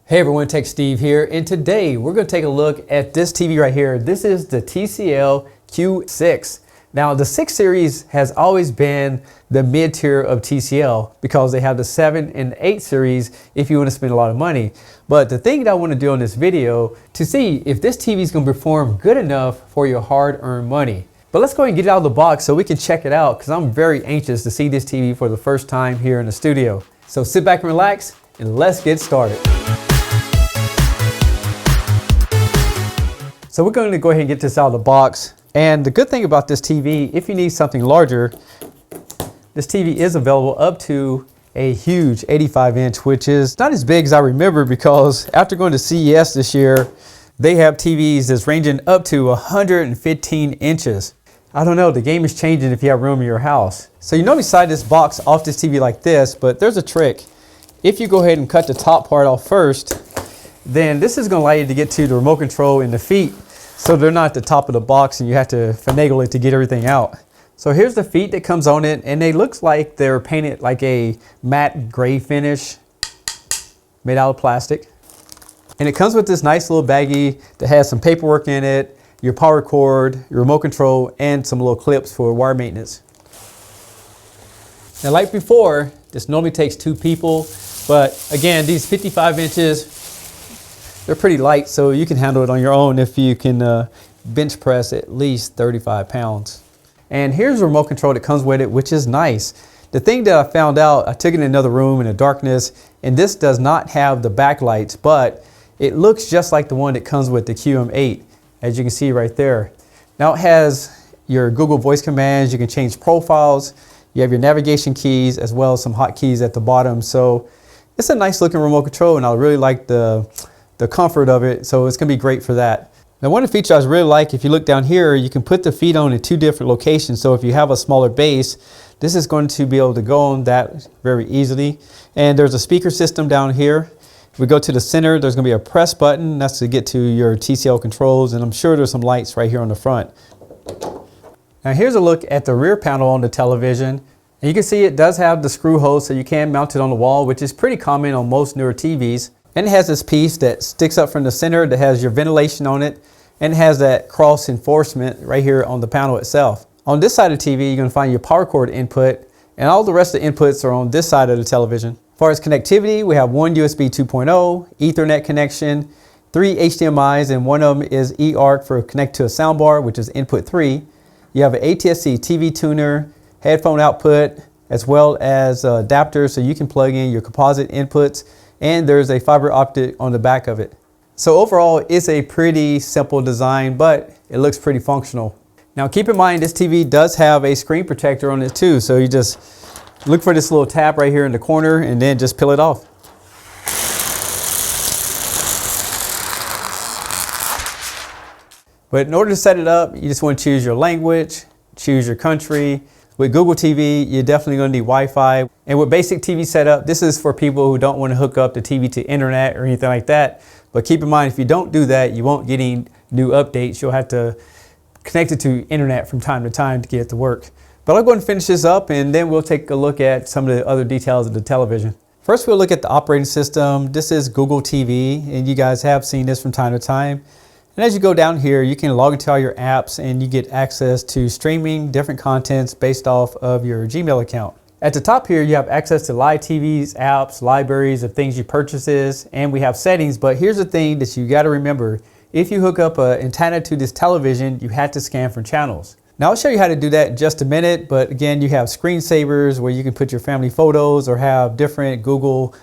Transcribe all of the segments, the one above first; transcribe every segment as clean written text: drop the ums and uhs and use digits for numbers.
Hey everyone, Tech Steve here, and today we're going to take a look at this TV right here. This is the TCL Q6. Now the 6 series has always been the mid-tier of TCL because they have the 7 and 8 series if you want to spend a lot of money. But the thing that I want to do on this video to see if this TV is going to perform good enough for your hard-earned money. But let's go ahead and get it out of the box so we can check it out because I'm very anxious to see this TV for the first time here in the studio. So sit back and relax and let's get started. So we're going to go ahead and get this out of the box. And the good thing about this TV, if you need something larger, this TV is available up to a huge 85-inch, which is not as big as I remember because after going to CES this year, they have TVs that's ranging up to 115 inches. I don't know, the game is changing if you have room in your house. So you normally slide this box off this TV like this, but there's a trick. If you go ahead and cut the top part off first, then this is going to allow you to get to the remote control and the feet. So they're not at the top of the box and you have to finagle it to get everything out. So here's the feet that comes on it, and they look like they're painted like a matte gray finish made out of plastic. And it comes with this nice little baggie that has some paperwork in it, your power cord, your remote control, and some little clips for wire maintenance. Now like before, this normally takes 2 people, but again, these 55 inches, they're pretty light, so you can handle it on your own if you can bench press at least 35 pounds. And here's the remote control that comes with it, which is nice. The thing that I found out, I took it in another room in the darkness, and this does not have the backlights, but it looks just like the one that comes with the QM8, as you can see right there. Now it has your Google voice commands, you can change profiles, you have your navigation keys, as well as some hotkeys at the bottom. So it's a nice looking remote control, and I really like the comfort of it, so it's going to be great for that. Now one of the features I really like, if you look down here, you can put the feet on in 2 different locations. So if you have a smaller base, this is going to be able to go on that very easily. And there's a speaker system down here. If we go to the center, there's going to be a press button. That's to get to your TCL controls, and I'm sure there's some lights right here on the front. Now here's a look at the rear panel on the television. And you can see it does have the screw hole, so you can mount it on the wall, which is pretty common on most newer TVs. And it has this piece that sticks up from the center that has your ventilation on it, and it has that cross enforcement right here on the panel itself. On this side of the TV, you're going to find your power cord input, and all the rest of the inputs are on this side of the television. As far as connectivity, we have one USB 2.0, Ethernet connection, 3 HDMIs, and one of them is eARC for connect to a soundbar, which is input 3. You have an ATSC TV tuner, headphone output, as well as adapters so you can plug in your composite inputs, and there's a fiber optic on the back of it. So overall, it's a pretty simple design, but it looks pretty functional. Now keep in mind, this TV does have a screen protector on it too, so you just look for this little tab right here in the corner and then just peel it off. But in order to set it up, you just want to choose your language, choose your country. With Google TV, you're definitely going to need Wi-Fi. And with basic TV setup, this is for people who don't want to hook up the TV to internet or anything like that. But keep in mind, if you don't do that, you won't get any new updates. You'll have to connect it to internet from time to time to get it to work. But I'll go ahead and finish this up, and then we'll take a look at some of the other details of the television. First, we'll look at the operating system. This is Google TV, and you guys have seen this from time to time. And as you go down here, you can log into all your apps and you get access to streaming different contents based off of your Gmail account. At the top here, you have access to live TVs, apps, libraries of things you purchases, and we have settings. But here's the thing that you got to remember. If you hook up an antenna to this television, you have to scan for channels. Now I'll show you how to do that in just a minute, but again, you have screensavers where you can put your family photos or have different Google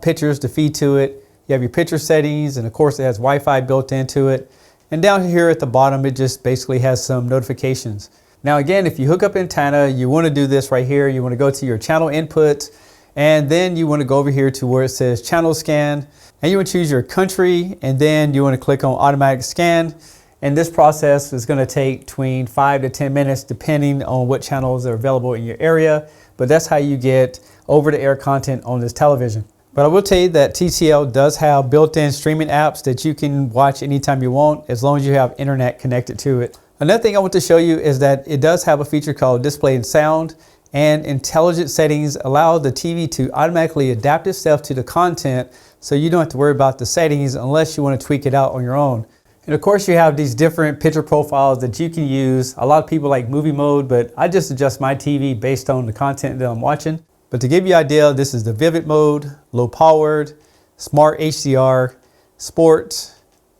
pictures to feed to it. You have your picture settings, and of course it has Wi-Fi built into it. And down here at the bottom, it just basically has some notifications. Now again, if you hook up antenna, you want to do this right here. You want to go to your channel inputs, and then you want to go over here to where it says channel scan, and you want to choose your country, and then you want to click on automatic scan. And this process is going to take between 5 to 10 minutes depending on what channels are available in your area. But that's how you get over-the-air content on this television. But I will tell you that TCL does have built-in streaming apps that you can watch anytime you want, as long as you have internet connected to it. Another thing I want to show you is that it does have a feature called display and sound, and intelligent settings allow the TV to automatically adapt itself to the content so you don't have to worry about the settings unless you want to tweak it out on your own. And of course you have these different picture profiles that you can use. A lot of people like movie mode, but I just adjust my TV based on the content that I'm watching. But to give you an idea, this is the vivid mode, low powered, smart HDR, sport.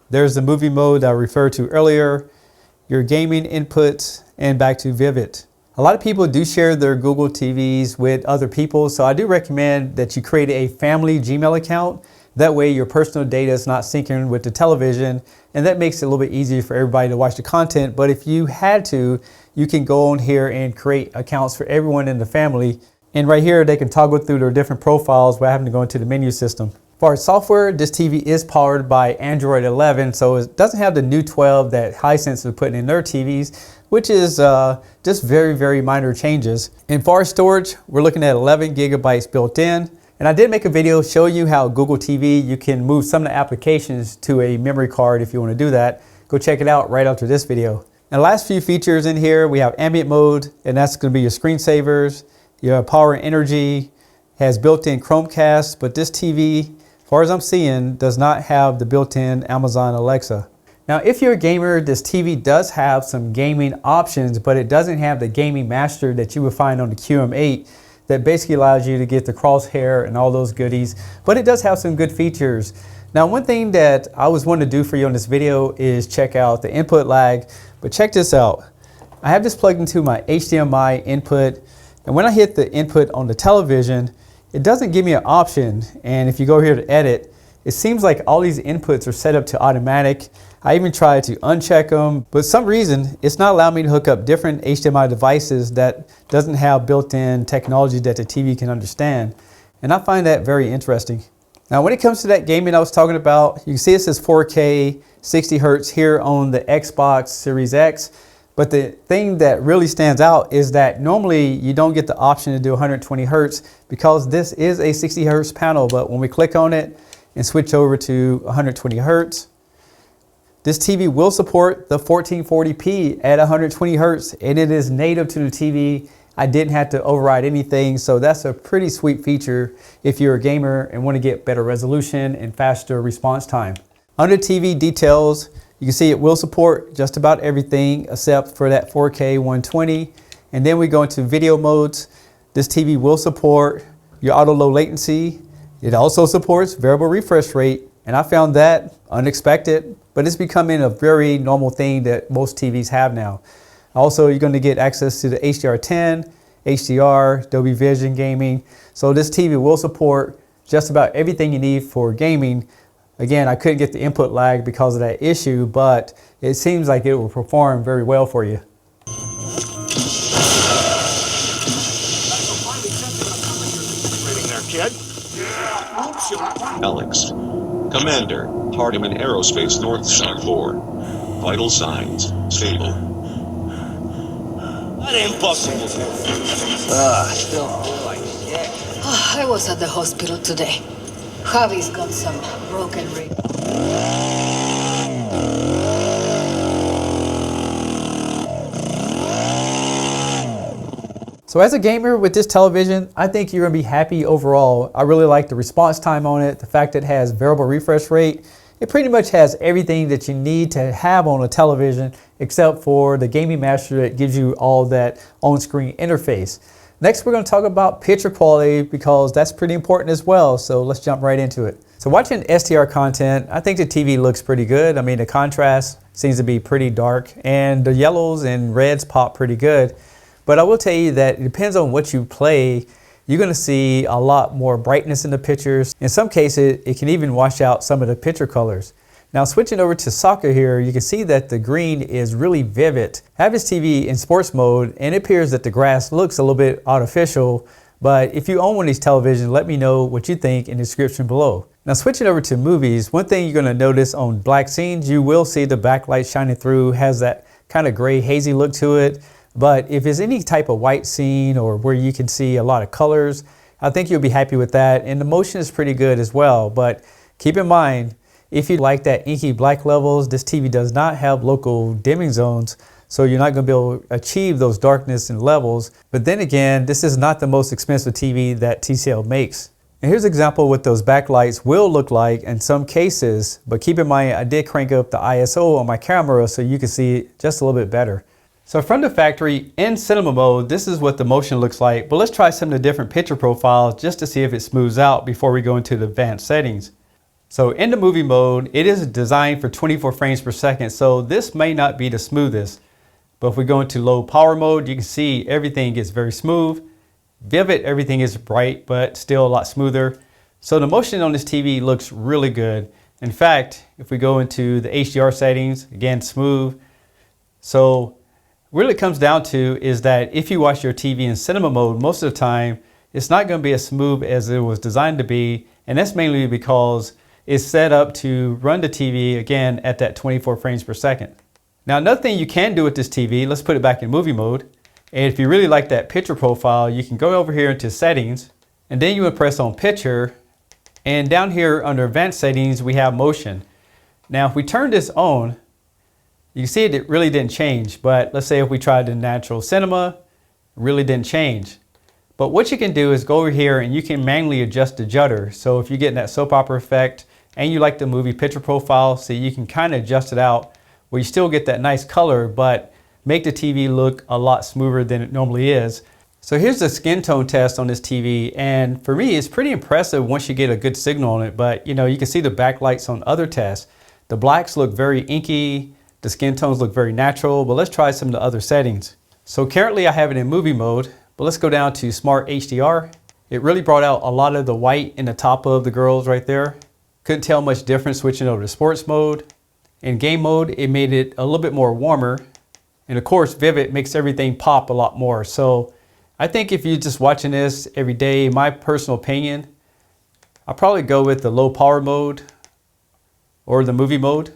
There's the movie mode that I referred to earlier, your gaming inputs, and back to vivid. A lot of people do share their Google TVs with other people, so I do recommend that you create a family Gmail account. That way your personal data is not syncing with the television, and that makes it a little bit easier for everybody to watch the content. But if you had to, you can go on here and create accounts for everyone in the family. And right here, they can toggle through their different profiles without having to go into the menu system. As far as software, this TV is powered by Android 11, so it doesn't have the new 12 that Hisense is putting in their TVs, which is just very, very minor changes. And as far as storage, we're looking at 11 gigabytes built in. And I did make a video showing you how Google TV, you can move some of the applications to a memory card if you want to do that. Go check it out right after this video. And the last few features in here, we have ambient mode, and that's going to be your screensavers. Your power and energy, has built-in Chromecast, but this TV, as far as I'm seeing, does not have the built-in Amazon Alexa. Now, if you're a gamer, this TV does have some gaming options, but it doesn't have the gaming master that you would find on the QM8 that basically allows you to get the crosshair and all those goodies, but it does have some good features. Now, one thing that I was wanting to do for you on this video is check out the input lag, but check this out. I have this plugged into my HDMI input, and when I hit the input on the television, it doesn't give me an option. And if you go here to edit, it seems like all these inputs are set up to automatic. I even tried to uncheck them, but for some reason, it's not allowing me to hook up different HDMI devices that doesn't have built-in technology that the TV can understand. And I find that very interesting. Now, when it comes to that gaming I was talking about, you can see it says 4K, 60 Hertz here on the Xbox Series X. But the thing that really stands out is that normally you don't get the option to do 120 Hertz because this is a 60 Hertz panel. But when we click on it and switch over to 120 Hertz, this TV will support the 1440p at 120 Hertz, and it is native to the TV. I didn't have to override anything, so that's a pretty sweet feature if you're a gamer and want to get better resolution and faster response time. Under TV details, you can see it will support just about everything except for that 4K 120. And then we go into video modes. This TV will support your auto low latency. It also supports variable refresh rate, and I found that unexpected, but it's becoming a very normal thing that most TVs have now. Also, you're going to get access to the HDR10, HDR, Dolby Vision gaming. So this TV will support just about everything you need for gaming. Again, I couldn't get the input lag because of that issue, but it seems like it will perform very well for you. Alex. Commander, Hardiman Aerospace North Star 4. Vital signs, stable. That ain't possible. Still feel like shit. I was at the hospital today. Javi's got some broken rib. So as a gamer with this television, I think you're gonna be happy overall. I really like the response time on it, the fact that it has variable refresh rate. It pretty much has everything that you need to have on a television except for the gaming master that gives you all that on-screen interface. Next, we're going to talk about picture quality because that's pretty important as well. So let's jump right into it. So watching SDR content, I think the TV looks pretty good. I mean, the contrast seems to be pretty dark and the yellows and reds pop pretty good. But I will tell you that it depends on what you play. You're going to see a lot more brightness in the pictures. In some cases, it can even wash out some of the picture colors. Now switching over to soccer here, you can see that the green is really vivid. I have this TV in sports mode and it appears that the grass looks a little bit artificial, but if you own one of these televisions, let me know what you think in the description below. Now switching over to movies, one thing you're going to notice on black scenes, you will see the backlight shining through, has that kind of gray hazy look to it. But if it's any type of white scene or where you can see a lot of colors, I think you'll be happy with that. And the motion is pretty good as well. But keep in mind, if you like that inky black levels, this TV does not have local dimming zones. So you're not going to be able to achieve those darkness and levels. But then again, this is not the most expensive TV that TCL makes. And here's an example of what those backlights will look like in some cases, but keep in mind I did crank up the ISO on my camera so you can see it just a little bit better. So from the factory in cinema mode, this is what the motion looks like, but let's try some of the different picture profiles just to see if it smooths out before we go into the advanced settings. So in the movie mode, it is designed for 24 frames per second, so this may not be the smoothest. But if we go into low power mode, you can see everything gets very smooth. Vivid, everything is bright, but still a lot smoother. So the motion on this TV looks really good. In fact, if we go into the HDR settings, again, smooth. So what it comes down to is that if you watch your TV in cinema mode, most of the time, it's not going to be as smooth as it was designed to be. And that's mainly because it's set up to run the TV, again, at that 24 frames per second. Now, another thing you can do with this TV, let's put it back in movie mode. And if you really like that picture profile, you can go over here into settings, and then you would press on picture. And down here under advanced settings, we have motion. Now, if we turn this on, you can see it really didn't change. But let's say if we tried the natural cinema, it really didn't change. But what you can do is go over here and you can manually adjust the judder. So if you're getting that soap opera effect and you like the movie picture profile, so you can kind of adjust it out where you still get that nice color, but make the TV look a lot smoother than it normally is. So here's the skin tone test on this TV, and for me it's pretty impressive once you get a good signal on it. But you know, you can see the backlights on other tests. The blacks look very inky, the skin tones look very natural, but let's try some of the other settings. So currently I have it in movie mode, but let's go down to Smart HDR. It really brought out a lot of the white in the top of the girls right there. Couldn't tell much difference switching over to sports mode. In game mode, it made it a little bit more warmer. And of course, Vivid makes everything pop a lot more. So I think if you're just watching this every day, my personal opinion, I'll probably go with the low power mode or the movie mode.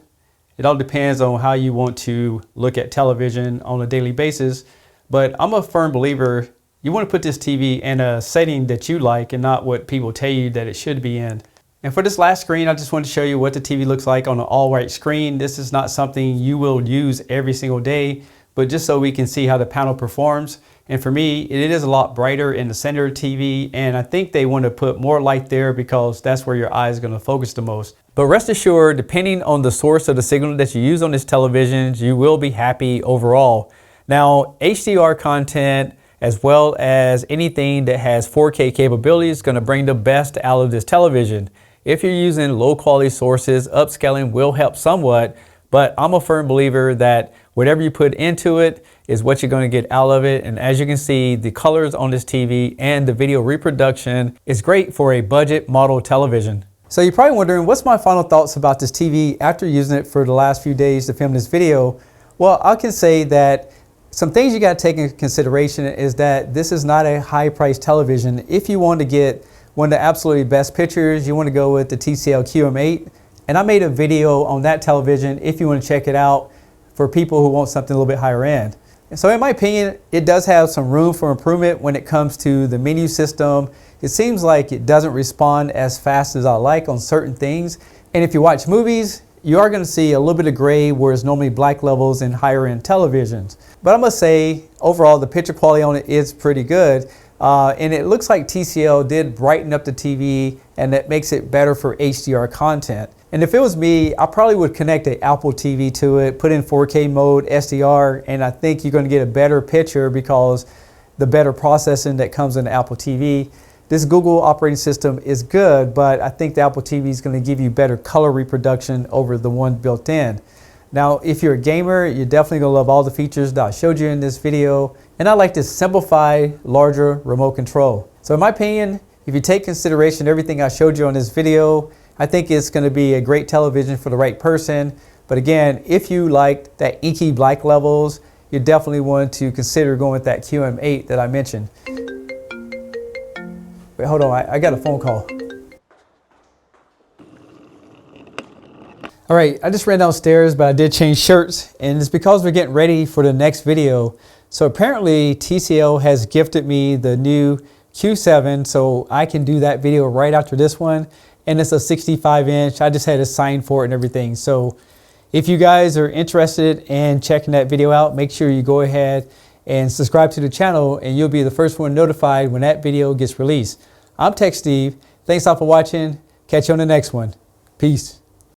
It all depends on how you want to look at television on a daily basis. But I'm a firm believer, you want to put this TV in a setting that you like and not what people tell you that it should be in. And for this last screen, I just wanted to show you what the TV looks like on an all-white screen. This is not something you will use every single day, but just so we can see how the panel performs. And for me, it is a lot brighter in the center of the TV, and I think they want to put more light there because that's where your eye is going to focus the most. But rest assured, depending on the source of the signal that you use on this television, you will be happy overall. Now, HDR content, as well as anything that has 4K capabilities, is going to bring the best out of this television. If you're using low quality sources, upscaling will help somewhat, but I'm a firm believer that whatever you put into it is what you're going to get out of it. And as you can see, the colors on this TV and the video reproduction is great for a budget model television. So you're probably wondering, what's my final thoughts about this TV after using it for the last few days to film this video? Well, I can say that some things you got to take into consideration is that this is not a high price television. If you want to get one of the absolutely best pictures, you want to go with the TCL QM8. And I made a video on that television if you want to check it out for people who want something a little bit higher end. And so in my opinion, it does have some room for improvement when it comes to the menu system. It seems like it doesn't respond as fast as I like on certain things. And if you watch movies, you are going to see a little bit of gray where it's normally black levels in higher end televisions. But I must say, overall, the picture quality on it is pretty good. And it looks like TCL did brighten up the TV, and that makes it better for HDR content. And if it was me, I probably would connect an Apple TV to it, put in 4K mode, SDR, and I think you're going to get a better picture because the better processing that comes in the Apple TV. This Google operating system is good, but I think the Apple TV is going to give you better color reproduction over the one built in. Now, if you're a gamer, you're definitely going to love all the features that I showed you in this video. And I like this simplified, larger remote control. So in my opinion, if you take consideration everything I showed you on this video, I think it's going to be a great television for the right person. But again, if you like that inky black levels, you definitely want to consider going with that QM8 that I mentioned. Wait, hold on, I got a phone call. All right, I just ran downstairs, but I did change shirts, and it's because we're getting ready for the next video. So apparently TCL has gifted me the new Q7, so I can do that video right after this one. And it's a 65-inch. I just had to sign for it and everything. So if you guys are interested in checking that video out, make sure you go ahead and subscribe to the channel, and you'll be the first one notified when that video gets released. I'm Tech Steve. Thanks all for watching. Catch you on the next one. Peace.